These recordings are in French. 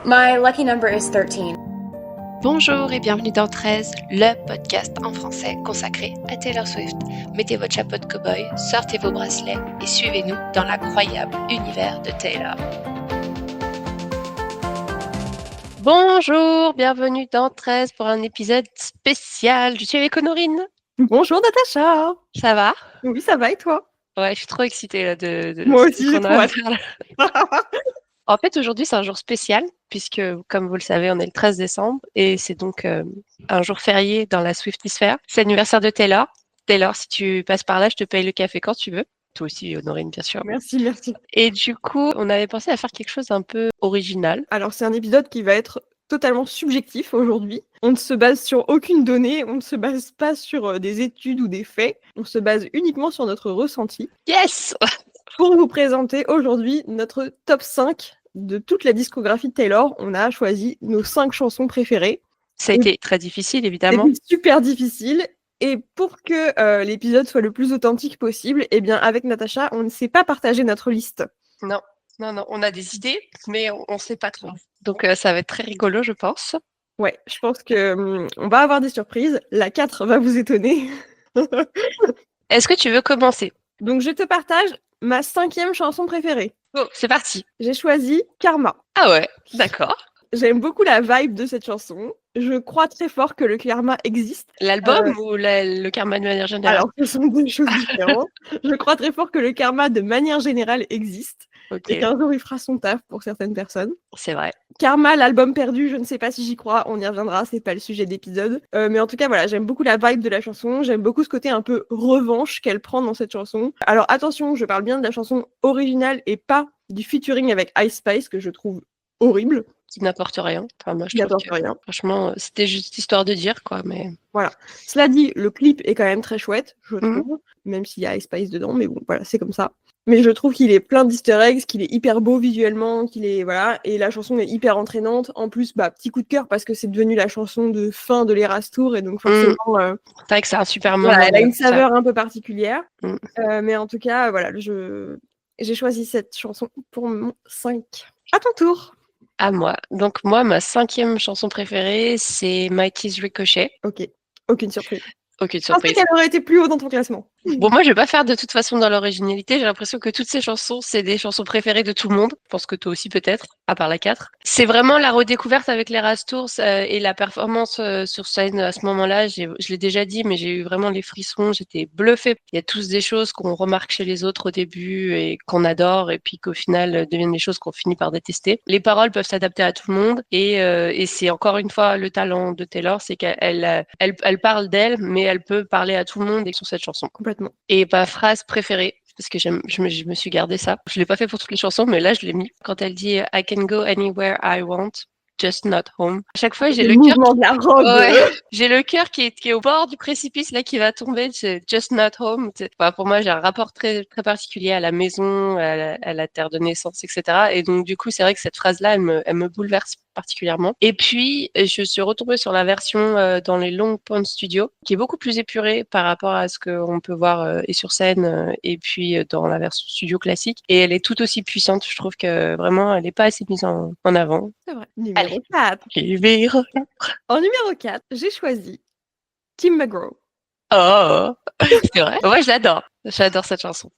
My lucky number is 13. Bonjour et bienvenue dans 13, le podcast en français consacré à Taylor Swift. Mettez votre chapeau de cow-boy, sortez vos bracelets et suivez-nous dans l'incroyable univers de Taylor. Bonjour, bienvenue dans 13 pour un épisode spécial. Je suis avec Honorine. Bonjour Natacha. Ça va? Oui, ça va et toi? Ouais, je suis trop excitée là, de Moi ce aussi, j'ai qu'on a trop à hâte. faire, là. En fait, aujourd'hui, c'est un jour spécial, puisque, comme vous le savez, on est le 13 décembre, et c'est donc un jour férié dans la Swiftisphère. C'est l'anniversaire de Taylor. Taylor, si tu passes par là, je te paye le café quand tu veux. Toi aussi, Honorine, bien sûr. Merci. Et du coup, on avait pensé à faire quelque chose un peu original. Alors, c'est un épisode qui va être totalement subjectif aujourd'hui. On ne se base sur aucune donnée, on ne se base pas sur des études ou des faits. On se base uniquement sur notre ressenti Yes! pour vous présenter aujourd'hui notre top 5 de toute la discographie de Taylor. On a choisi nos 5 chansons préférées. Ça a été très difficile, évidemment. C'était super difficile. Et pour que l'épisode soit le plus authentique possible, eh bien, avec Natacha, on ne s'est pas partagé notre liste. Non, on a des idées, mais on ne sait pas trop. Donc, ça va être très rigolo, je pense. Ouais, je pense que on va avoir des surprises. La 4 va vous étonner. Est-ce que tu veux commencer? Donc, je te partage ma 5e chanson préférée. Oh, c'est parti. J'ai choisi Karma. Ah ouais, d'accord. J'aime beaucoup la vibe de cette chanson. Je crois très fort que le karma existe. L'album ou le karma de manière générale? Alors, ce sont deux choses différentes. Je crois très fort que le karma, de manière générale, existe. Ok, Et qu'un jour, il fera son taf pour certaines personnes. c'est vrai. Karma, l'album perdu, je ne sais pas si j'y crois, on y reviendra, c'est pas le sujet d'épisode. Mais en tout cas, voilà, j'aime beaucoup la vibe de la chanson, j'aime beaucoup ce côté un peu revanche qu'elle prend dans cette chanson. Alors attention, je parle bien de la chanson originale et pas du featuring avec Ice Spice, que je trouve horrible. Qui n'apporte rien. Enfin, moi, je Qui trouve n'apporte que, rien. franchement, c'était juste histoire de dire, quoi, mais... Voilà. Cela dit, le clip est quand même très chouette, je trouve, même s'il y a Ice Spice dedans, mais bon, voilà, c'est comme ça. Mais je trouve qu'il est plein d'easter eggs, qu'il est hyper beau visuellement, qu'il est voilà, et la chanson est hyper entraînante. En plus, petit coup de cœur parce que c'est devenu la chanson de fin de l'Eras Tour et donc forcément, c'est vrai que c'est un super moment. voilà, elle a une saveur un peu particulière. Mm. Mais en tout cas, voilà, j'ai choisi cette chanson pour mon 5. À ton tour. À moi. Donc moi, ma 5e chanson préférée, c'est Mighty's Ricochet. Ok, aucune surprise. Aucune Je pensais surprise. qu'elle aurait été plus haut dans ton classement. Bon, moi, je vais pas faire de toute façon dans l'originalité. J'ai l'impression que toutes ces chansons, c'est des chansons préférées de tout le monde. Je pense que toi aussi, peut-être, à part la 4. C'est vraiment la redécouverte avec les Tours et la performance sur scène à ce moment-là. Je l'ai déjà dit, mais j'ai eu vraiment les frissons. J'étais bluffée. Il y a tous des choses qu'on remarque chez les autres au début et qu'on adore et puis qu'au final deviennent des choses qu'on finit par détester. Les paroles peuvent s'adapter à tout le monde et c'est encore une fois le talent de Taylor, c'est qu'elle parle d'elle, mais elle peut parler à tout le monde sur cette chanson. Complètement. Et ma phrase préférée, parce que je me suis gardé ça. Je l'ai pas fait pour toutes les chansons, mais là je l'ai mis. Quand elle dit I can go anywhere I want, just not home. À chaque fois, j'ai le cœur. De la robe. Ouais, j'ai le cœur qui est au bord du précipice là qui va tomber. C'est just not home. Enfin, pour moi, j'ai un rapport très très particulier à la maison, à la terre de naissance, etc. Et donc du coup, c'est vrai que cette phrase-là, elle me bouleverse particulièrement. Et puis, je suis retombée sur la version dans les Long Pond Studio, qui est beaucoup plus épurée par rapport à ce qu'on peut voir et sur scène et puis dans la version studio classique. Et elle est tout aussi puissante. Je trouve que vraiment, elle n'est pas assez mise en avant. C'est vrai. Numéro 4. En numéro 4, j'ai choisi Tim McGraw. Oh, c'est vrai. Moi, je l'adore. J'adore cette chanson.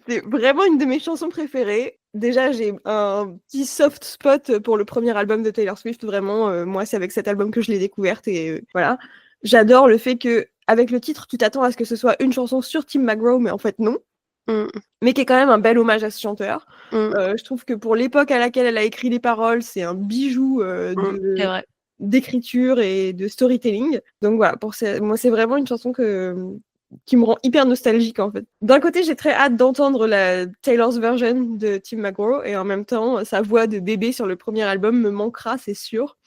C'est vraiment une de mes chansons préférées. Déjà, j'ai un petit soft spot pour le premier album de Taylor Swift. Vraiment, moi, c'est avec cet album que je l'ai découverte et voilà. J'adore le fait que, avec le titre, tu t'attends à ce que ce soit une chanson sur Tim McGraw, mais en fait non. Mais qui est quand même un bel hommage à ce chanteur. Je trouve que pour l'époque à laquelle elle a écrit les paroles, c'est un bijou d'écriture et de storytelling. Donc voilà, moi, c'est vraiment une chanson qui me rend hyper nostalgique en fait. D'un côté, j'ai très hâte d'entendre la Taylor's version de Tim McGraw et en même temps, sa voix de bébé sur le premier album me manquera, c'est sûr.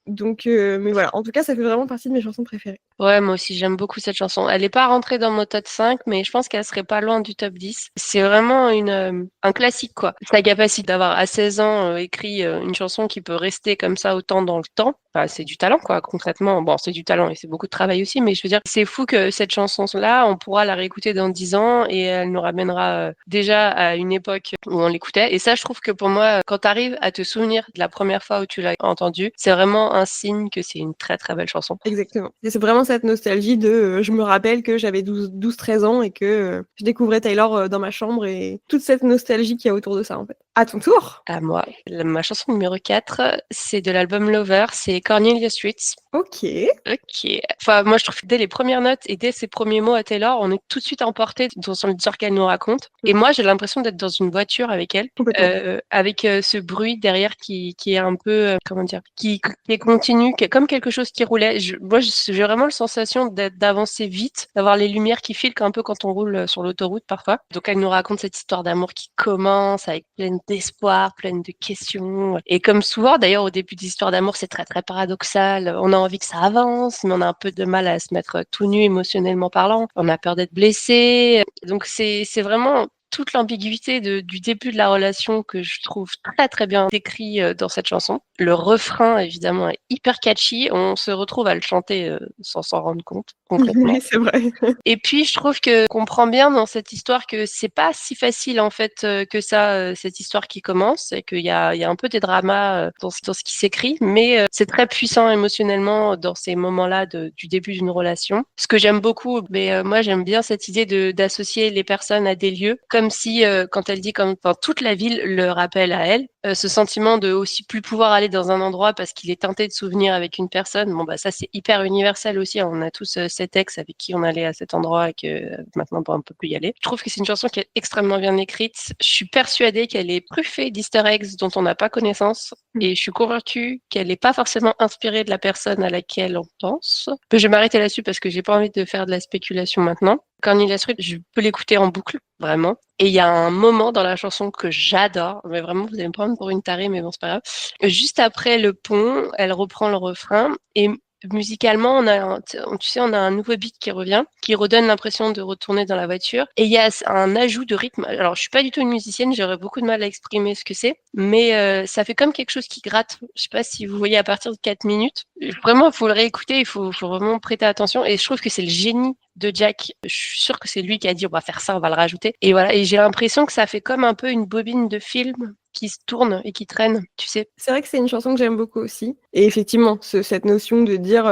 Donc, mais voilà, en tout cas, ça fait vraiment partie de mes chansons préférées. Ouais, moi aussi, j'aime beaucoup cette chanson. Elle est pas rentrée dans mon top 5, mais je pense qu'elle serait pas loin du top 10. C'est vraiment un classique, quoi. Sa capacité d'avoir à 16 ans écrit une chanson qui peut rester comme ça autant dans le temps, bah, c'est du talent, quoi, concrètement. Bon, c'est du talent et c'est beaucoup de travail aussi, mais je veux dire, c'est fou que cette chanson-là, on pourra la réécouter dans 10 ans et elle nous ramènera déjà à une époque où on l'écoutait. Et ça, je trouve que pour moi, quand tu arrives à te souvenir de la première fois où tu l'as entendue, c'est vraiment un signe que c'est une très très belle chanson. Exactement. Et c'est vraiment cette nostalgie de je me rappelle que j'avais 12-13 ans et que je découvrais Taylor dans ma chambre et toute cette nostalgie qu'il y a autour de ça en fait. À ton tour. À moi. Ma chanson numéro 4, c'est de l'album Lover, c'est Cornelia Streets. Ok. Ok. Enfin, moi, je trouve que dès les premières notes et dès ses premiers mots à Taylor, on est tout de suite emporté dans l'histoire qu'elle nous raconte. Et moi, j'ai l'impression d'être dans une voiture avec elle, Complètement. avec ce bruit derrière qui est un peu, comment dire, qui est continu, qui est comme quelque chose qui roulait. Moi, j'ai vraiment la sensation d'avancer vite, d'avoir les lumières qui filent un peu quand on roule sur l'autoroute parfois. Donc, elle nous raconte cette histoire d'amour qui commence avec pleine d'espoir, pleine de questions. Et comme souvent, d'ailleurs, au début d'histoire d'amour, c'est très, très paradoxal. On a envie que ça avance, mais on a un peu de mal à se mettre tout nu émotionnellement parlant. On a peur d'être blessé. Donc, c'est vraiment toute l'ambiguïté du début de la relation que je trouve très très bien décrit dans cette chanson. Le refrain, évidemment, est hyper catchy. On se retrouve à le chanter sans s'en rendre compte, concrètement. Oui, c'est vrai. Et puis, je trouve que qu'on comprend bien dans cette histoire que c'est pas si facile, en fait, que ça, cette histoire qui commence, et qu'il y a un peu des dramas dans ce qui s'écrit, mais c'est très puissant émotionnellement dans ces moments-là du début d'une relation. Ce que j'aime beaucoup, mais moi, j'aime bien cette idée d'associer les personnes à des lieux, comme si, quand elle dit enfin, toute la ville le rappelle à elle, ce sentiment de aussi plus pouvoir aller dans un endroit parce qu'il est teinté de souvenirs avec une personne. Bon, bah, ça, c'est hyper universel aussi. On a tous cet ex avec qui on allait à cet endroit et que maintenant, on ne peut plus y aller. Je trouve que c'est une chanson qui est extrêmement bien écrite. Je suis persuadée qu'elle est truffée d'easter eggs dont on n'a pas connaissance. Et je suis convaincue qu'elle n'est pas forcément inspirée de la personne à laquelle on pense. Je vais m'arrêter là-dessus parce que j'ai pas envie de faire de la spéculation maintenant. Cornelia Street, je peux l'écouter en boucle, vraiment. Et il y a un moment dans la chanson que j'adore, mais vraiment, vous allez me prendre pour une tarée, mais bon, c'est pas grave. Juste après le pont, elle reprend le refrain et musicalement, tu sais, on a un nouveau beat qui revient, qui redonne l'impression de retourner dans la voiture. Et il y a un ajout de rythme. Alors, je suis pas du tout une musicienne, j'aurais beaucoup de mal à exprimer ce que c'est, mais ça fait comme quelque chose qui gratte. Je sais pas si vous voyez à partir de 4 minutes. Vraiment, il faut le réécouter, il faut vraiment prêter attention. Et je trouve que c'est le génie de Jack. Je suis sûre que c'est lui qui a dit on va faire ça, on va le rajouter. Et voilà. Et j'ai l'impression que ça fait comme un peu une bobine de film qui se tourne et qui traîne, tu sais. C'est vrai que c'est une chanson que j'aime beaucoup aussi. Et effectivement, cette notion de dire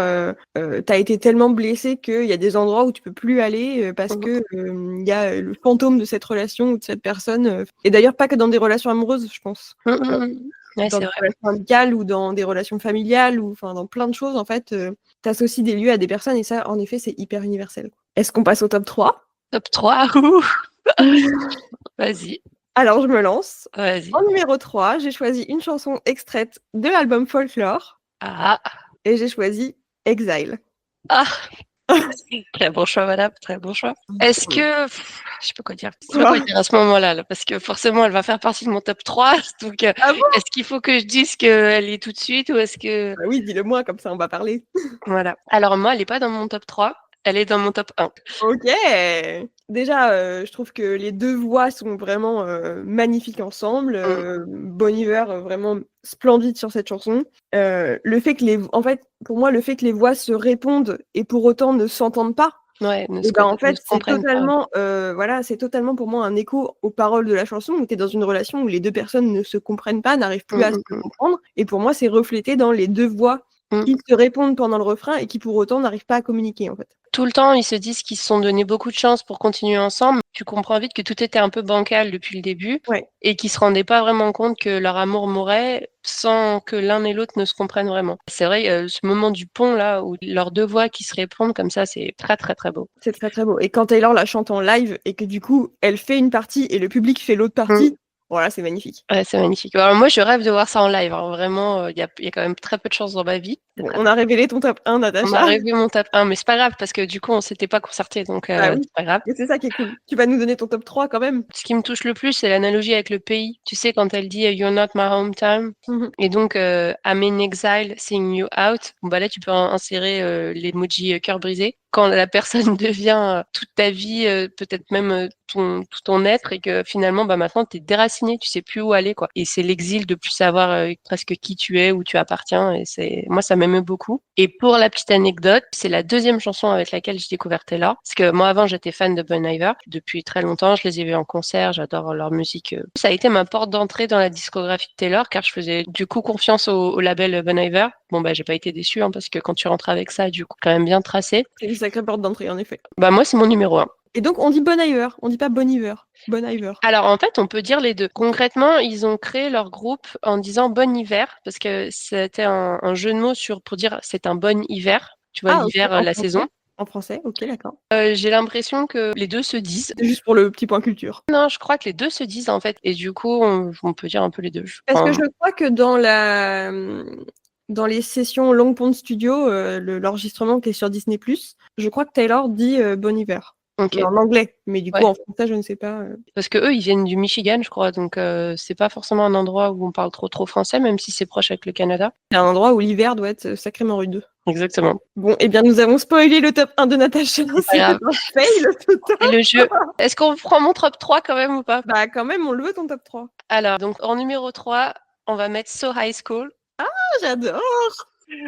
t'as été tellement blessé qu'il y a des endroits où tu peux plus aller parce que il y a le fantôme de cette relation ou de cette personne. Et d'ailleurs, pas que dans des relations amoureuses, je pense. Ouais, Dans c'est des vrai. relations amicales ou dans des relations familiales ou enfin dans plein de choses, en fait, t'associes des lieux à des personnes et ça, en effet, c'est hyper universel. Est-ce qu'on passe au top 3? Top 3, vas-y, Alors, je me lance. vas-y. En numéro 3, j'ai choisi une chanson extraite de l'album Folklore Ah, et j'ai choisi Exile. ah, très bon choix, madame, très bon choix. Est-ce que, je sais pas quoi dire, je sais pas quoi Quoi? dire à ce moment-là, là, parce que forcément, elle va faire partie de mon top 3. Donc, Ah bon? est-ce qu'il faut que je dise qu'elle est tout de suite ou est-ce que, Bah oui, dis-le moi, comme ça on va parler. voilà. Alors, moi, elle est pas dans mon top 3, elle est dans mon top 1. OK! Déjà, je trouve que les 2 voix sont vraiment, magnifiques ensemble. Bon Iver, vraiment splendide sur cette chanson. Le fait que en fait, pour moi, le fait que les voix se répondent et pour autant ne s'entendent pas, Ouais, et ben, en ne fait, se c'est comprennent pas. totalement, voilà, c'est totalement pour moi un écho aux paroles de la chanson où tu es dans une relation où les 2 personnes ne se comprennent pas, n'arrivent plus à se Mm. comprendre et pour moi, c'est reflété dans les 2 voix Mm. qui se répondent pendant le refrain et qui pour autant n'arrivent pas à communiquer, en fait. Tout le temps, ils se disent qu'ils se sont donné beaucoup de chance pour continuer ensemble. Tu comprends vite que tout était un peu bancal depuis le début Ouais. et qu'ils se rendaient pas vraiment compte que leur amour mourrait sans que l'un et l'autre ne se comprennent vraiment. C'est vrai, ce moment du pont là où leurs 2 voix qui se répondent comme ça, c'est très très très beau. C'est très, très beau et quand Taylor la chante en live et que du coup, elle fait une partie et le public fait l'autre Mmh. partie, Voilà, c'est magnifique. Ouais, c'est magnifique. Alors moi, je rêve de voir ça en live, hein. Vraiment, il y a quand même très peu de chance dans ma vie. C'est Bon, très on a révélé ton top 1, On m'a Natacha. rêvé mon top 1, mais c'est pas grave parce que du coup, on s'était pas concertés, donc Bah oui, c'est pas grave. et c'est ça qui est cool. Tu vas nous donner ton top 3 quand même. Ce qui me touche le plus, c'est l'analogie avec le pays. Tu sais, quand elle dit You're not my hometown, Mhm. et donc I'm in exile, seeing you out. Bon, bah là, tu peux insérer l'emoji cœur brisé. Quand la personne devient toute ta vie, peut-être même tout ton être, et que finalement, bah maintenant, t'es déraciné, tu sais plus où aller, quoi. Et c'est l'exil de plus savoir presque qui tu es, où tu appartiens. Et moi, ça m'aime beaucoup. Et pour la petite anecdote, c'est la deuxième chanson avec laquelle j'ai découvert Taylor. Parce que moi, avant, j'étais fan de Bon Iver depuis très longtemps. Je les ai vus en concert. J'adore leur musique. Ça a été ma porte d'entrée dans la discographie de Taylor, car je faisais du coup confiance au label Bon Iver. Bon, bah, j'ai pas été déçue, hein, parce que quand tu rentres avec ça, du coup, quand même bien tracé. C'est une sacrée porte d'entrée, en effet. Bah, moi, c'est mon numéro 1. Et donc, on dit Bon Iver, on dit pas Bon Iver. Bon Iver. Alors, en fait, on peut dire les deux. Concrètement, ils ont créé leur groupe en disant bon hiver, parce que c'était un jeu de mots pour dire c'est un bon hiver. Tu vois, Ah, ok, l'hiver, en la français. saison. En français, ok, d'accord. J'ai l'impression que les deux se disent. C'est juste pour le petit point culture. Non, je crois que les deux se disent, en fait. Et du coup, on peut dire un peu les deux. Parce que Enfin, je crois que dans les sessions Long Pond Studio, l'enregistrement qui est sur Disney+, je crois que Taylor dit Bon Hiver. ok. Mais en anglais. Mais du coup, Ouais. en français, je ne sais pas. Parce que eux, ils viennent du Michigan, je crois. Donc, c'est pas forcément un endroit où on parle trop français, même si c'est proche avec le Canada. C'est un endroit où l'hiver doit être sacrément rude. Exactement. Bon, eh bien, nous avons spoilé le top 1 de Natacha. C'était grave. un fail total. Et le jeu. Est-ce qu'on prend mon top 3 quand même ou pas? Bah, quand même, on le veut, ton top 3. Alors, donc, en numéro 3, on va mettre So High School. Ah, j'adore.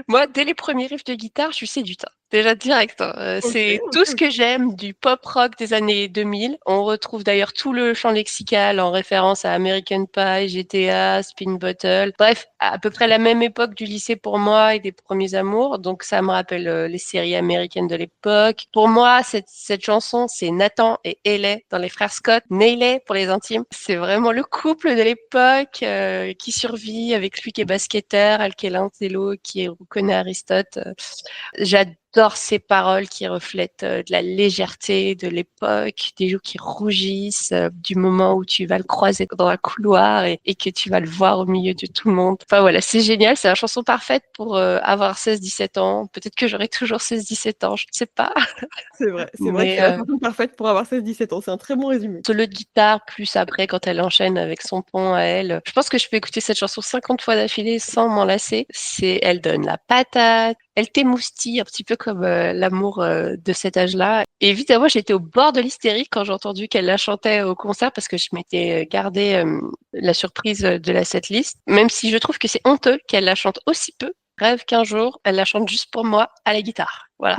Moi, dès les premiers riffs de guitare, je suis séduite, hein. Déjà direct, hein. Ok, C'est ok, tout ce ok. que j'aime du pop rock des années 2000. On retrouve d'ailleurs tout le champ lexical en référence à American Pie, GTA, Spin Bottle. Bref, à peu près la même époque du lycée pour moi et des premiers amours. Donc ça me rappelle les séries américaines de l'époque. Pour moi, cette chanson, c'est Nathan et Hayley dans les frères Scott. Neyley pour les intimes. C'est vraiment le couple de l'époque qui survit avec lui qui est basketteur, elle qui est l'intello, qui connaît Aristote. J'adore ces paroles qui reflètent de la légèreté de l'époque, des joues qui rougissent, du moment où tu vas le croiser dans un couloir et que tu vas le voir au milieu de tout le monde. Enfin voilà, c'est génial, c'est la chanson parfaite pour avoir 16-17 ans. Peut-être que j'aurai toujours 16-17 ans, je ne sais pas. C'est vrai que Mais c'est la chanson parfaite pour avoir 16-17 ans. C'est un très bon résumé. solo de guitare, plus après quand elle enchaîne avec son pont à elle. Je pense que je peux écouter cette chanson 50 fois d'affilée sans m'en lasser. Elle donne la patate, elle t'émoustille un petit peu comme l'amour de cet âge-là. Et évidemment, j'étais au bord de l'hystérie quand j'ai entendu qu'elle la chantait au concert parce que je m'étais gardé la surprise de la setlist. Même si je trouve que c'est honteux qu'elle la chante aussi peu. Rêve qu'un jour, elle la chante juste pour moi à la guitare. Voilà,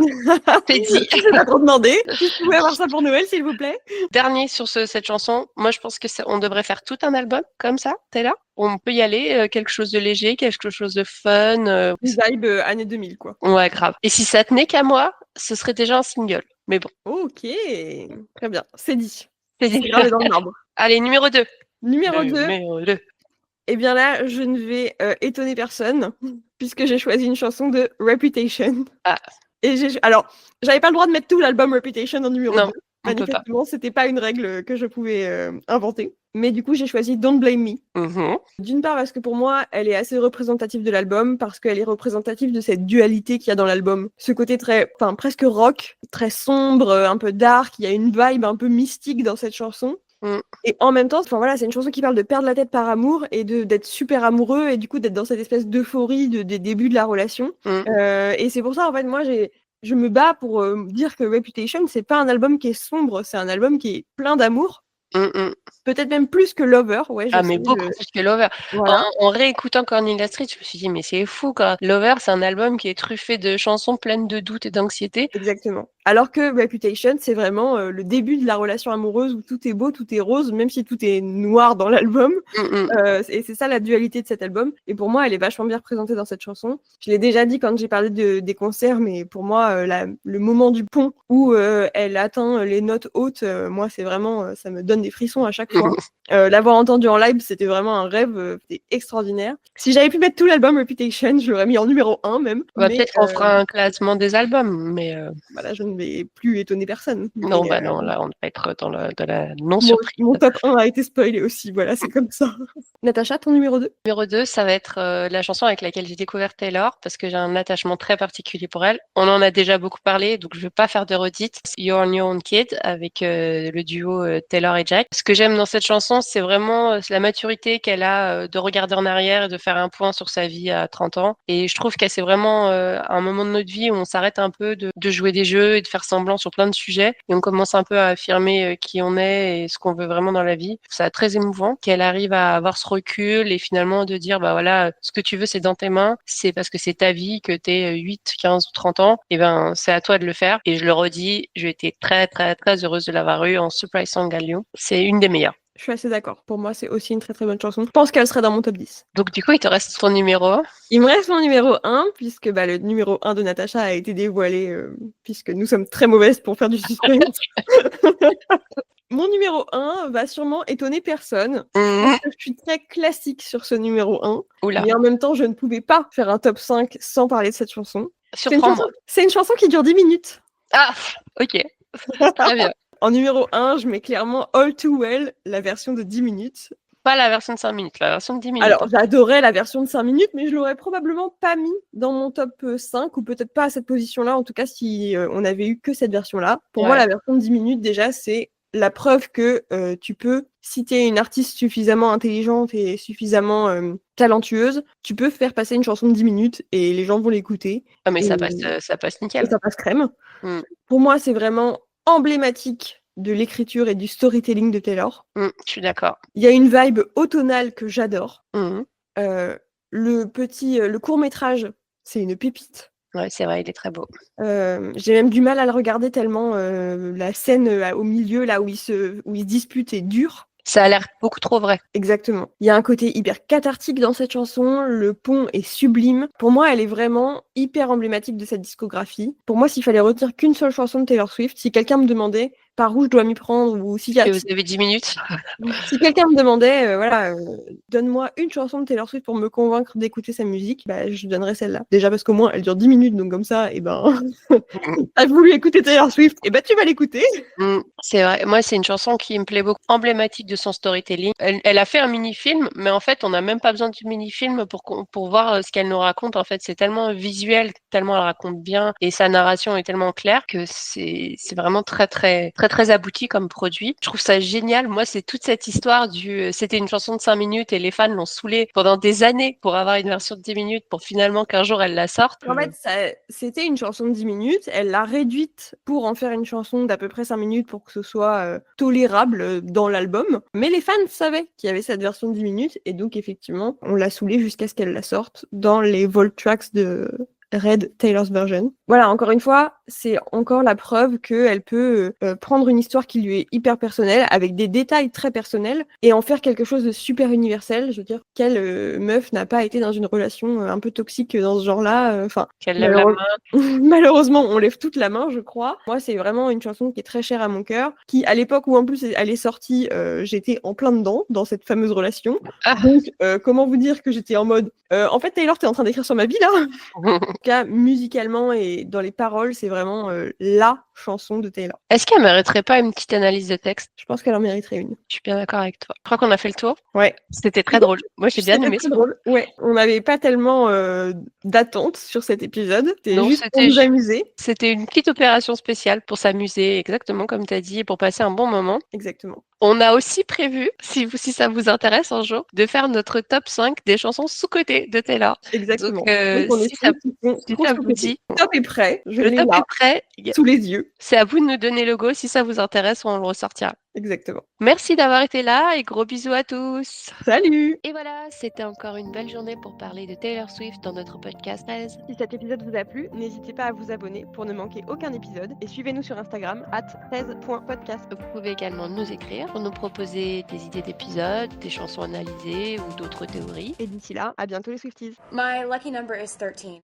c'est dit. Je vais pas trop demander. Si je pouvais avoir ça pour Noël, s'il vous plaît. Dernier sur cette chanson, moi je pense que on devrait faire tout un album comme ça, t'es là. On peut y aller, quelque chose de léger, quelque chose de fun. Une vibe année 2000, quoi. Ouais, grave. Et si ça tenait qu'à moi, ce serait déjà un single. Mais bon, Ok, très bien. C'est dit. c'est C'est dit. gravé dans le marbre. Allez, numéro 2. Numéro 2. Numéro 2. Eh bien là, je ne vais étonner personne, puisque j'ai choisi une chanson de Reputation. Ah. Et alors, j'avais pas le droit de mettre tout l'album Reputation en numéro 2. Non, on peut pas. Manifestement, c'était pas une règle que je pouvais inventer. Mais du coup, j'ai choisi Don't Blame Me. Mhm. D'une part, parce que pour moi, elle est assez représentative de l'album, parce qu'elle est représentative de cette dualité qu'il y a dans l'album. Ce côté presque rock, très sombre, un peu dark, il y a une vibe un peu mystique dans cette chanson. Et en même temps, voilà, c'est une chanson qui parle de perdre la tête par amour et d'être super amoureux et du coup d'être dans cette espèce d'euphorie des débuts de la relation. Et c'est pour ça, en fait, moi, je me bats pour dire que Reputation, c'est pas un album qui est sombre, c'est un album qui est plein d'amour. Peut-être même plus que Lover, ouais. Ah, mais beaucoup plus que Lover. Voilà. En réécoutant Cornelia Street, je me suis dit, mais c'est fou, quoi. Lover, c'est un album qui est truffé de chansons pleines de doutes et d'anxiété. Exactement. Alors que Reputation, c'est vraiment le début de la relation amoureuse où tout est beau, tout est rose, même si tout est noir dans l'album. Et c'est ça la dualité de cet album. Et pour moi, elle est vachement bien représentée dans cette chanson. Je l'ai déjà dit quand j'ai parlé des concerts, mais pour moi, le moment du pont où elle atteint les notes hautes, moi, c'est vraiment, ça me donne des frissons à chaque fois. L'avoir entendu en live, c'était vraiment un rêve, c'était extraordinaire. Si j'avais pu mettre tout l'album Reputation, je l'aurais mis en numéro 1 même. Mais Peut-être qu'on fera un classement des albums, mais voilà, je ne vais plus étonner personne. non, Mais, non, là, on va être dans la mon non-surprise. top 1 a été spoilé aussi, voilà, c'est comme ça. Natacha, ton numéro 2? Numéro 2, ça va être la chanson avec laquelle j'ai découvert Taylor, parce que j'ai un attachement très particulier pour elle. On en a déjà beaucoup parlé, donc je ne vais pas faire de redite. You're on Your Own Kid, avec le duo Taylor et Jack. Ce que j'aime dans cette chanson, c'est vraiment la maturité qu'elle a de regarder en arrière et de faire un point sur sa vie à 30 ans. Et je trouve qu'elle c'est vraiment un moment de notre vie où on s'arrête un peu de jouer des jeux et de faire semblant sur plein de sujets. Et on commence un peu à affirmer qui on est et ce qu'on veut vraiment dans la vie. C'est très émouvant qu'elle arrive à avoir ce recul et finalement de dire, bah voilà, ce que tu veux, c'est dans tes mains. C'est parce que c'est ta vie, que tu es 8, 15 ou 30 ans. Et ben, c'est à toi de le faire. Et je le redis, j'ai été très, très, très heureuse de l'avoir eu en Surprise Song à Lyon. C'est une des meilleures. Je suis assez d'accord. Pour moi, c'est aussi une très très bonne chanson. Je pense qu'elle serait dans mon top 10. Donc du coup, il te reste ton numéro 1. Il me reste mon numéro 1, puisque le numéro 1 de Natacha a été dévoilé, puisque nous sommes très mauvaises pour faire du suspense. Mon numéro 1 va sûrement étonner personne. Parce que je suis très classique sur ce numéro 1. Oula. Mais en même temps, je ne pouvais pas faire un top 5 sans parler de cette chanson. Surprends-moi. C'est une chanson qui dure 10 minutes. Ah, ok. Très bien. En numéro 1, je mets clairement All Too Well, la version de 10 minutes. Pas la version de 5 minutes, la version de 10 minutes. Alors, j'adorais la version de 5 minutes, mais je l'aurais probablement pas mis dans mon top 5, ou peut-être pas à cette position-là, en tout cas si on avait eu que cette version-là. Pour moi, la version de 10 minutes, déjà, c'est la preuve que tu peux, si tu es une artiste suffisamment intelligente et suffisamment talentueuse, tu peux faire passer une chanson de 10 minutes et les gens vont l'écouter. Ah, mais ça passe nickel. Et ça passe crème. Pour moi, c'est vraiment emblématique de l'écriture et du storytelling de Taylor. Je suis d'accord. Il y a une vibe automnale que j'adore. Le court-métrage, c'est une pépite. Ouais, c'est vrai, il est très beau. J'ai même du mal à le regarder tellement la scène au milieu, là où ils se disputent, est dure. Ça a l'air beaucoup trop vrai. Exactement. Il y a un côté hyper cathartique dans cette chanson, le pont est sublime. Pour moi, elle est vraiment hyper emblématique de cette discographie. Pour moi, s'il fallait retenir qu'une seule chanson de Taylor Swift, si quelqu'un me demandait par où je dois m'y prendre, ou si vous avez 10 minutes. Si quelqu'un me demandait, donne-moi une chanson de Taylor Swift pour me convaincre d'écouter sa musique, je donnerais celle-là. Déjà parce qu'au moins, elle dure 10 minutes, donc comme ça, t'as voulu écouter Taylor Swift, tu vas l'écouter. C'est vrai. Moi, c'est une chanson qui me plaît beaucoup, emblématique de son storytelling. Elle a fait un mini-film, mais en fait, on n'a même pas besoin du mini-film pour voir ce qu'elle nous raconte. En fait, c'est tellement visuel, tellement elle raconte bien, et sa narration est tellement claire que c'est vraiment très, très, très, très abouti comme produit. Je trouve ça génial. Moi, c'est toute cette histoire c'était une chanson de 5 minutes et les fans l'ont saoulée pendant des années pour avoir une version de 10 minutes pour finalement qu'un jour elle la sorte. En fait, c'était une chanson de 10 minutes. Elle l'a réduite pour en faire une chanson d'à peu près 5 minutes pour que ce soit tolérable dans l'album. Mais les fans savaient qu'il y avait cette version de 10 minutes et donc effectivement, on l'a saoulée jusqu'à ce qu'elle la sorte dans les Vault Tracks de Red, Taylor's Version. Voilà, encore une fois, c'est encore la preuve qu'elle peut prendre une histoire qui lui est hyper personnelle, avec des détails très personnels, et en faire quelque chose de super universel. Je veux dire, quelle meuf n'a pas été dans une relation un peu toxique dans ce genre-là, qu'elle lève la main. Malheureusement, on lève toute la main, je crois. Moi, c'est vraiment une chanson qui est très chère à mon cœur, qui, à l'époque où en plus elle est sortie, j'étais en plein dedans, dans cette fameuse relation. Donc, comment vous dire que j'étais en mode... en fait, Taylor, t'es en train d'écrire sur ma vie, là. En tout cas, musicalement et dans les paroles, c'est vraiment la chanson de Taylor. Est-ce qu'elle mériterait pas une petite analyse de texte? Je pense qu'elle en mériterait une. Je suis bien d'accord avec toi. Je crois qu'on a fait le tour. Ouais. C'était très drôle. Moi, j'ai bien aimé ça. Drôle. Ouais. On n'avait pas tellement d'attente sur cet épisode. C'était juste pour nous amuser. C'était une petite opération spéciale pour s'amuser, exactement comme tu as dit, et pour passer un bon moment. Exactement. On a aussi prévu, si ça vous intéresse un jour, de faire notre top 5 des chansons sous-cotées de Taylor. Exactement. Donc, si ça vous dit, le top est prêt. Le top est prêt. Sous les yeux. C'est à vous de nous donner le go. Si ça vous intéresse, on le ressortira. Exactement. Merci d'avoir été là et gros bisous à tous. Salut. Et voilà, c'était encore une belle journée pour parler de Taylor Swift dans notre podcast 13. Si cet épisode vous a plu, n'hésitez pas à vous abonner pour ne manquer aucun épisode et suivez-nous sur Instagram @13.podcast. Vous pouvez également nous écrire pour nous proposer des idées d'épisodes, des chansons analysées ou d'autres théories. Et d'ici là, à bientôt les Swifties. My lucky number is 13.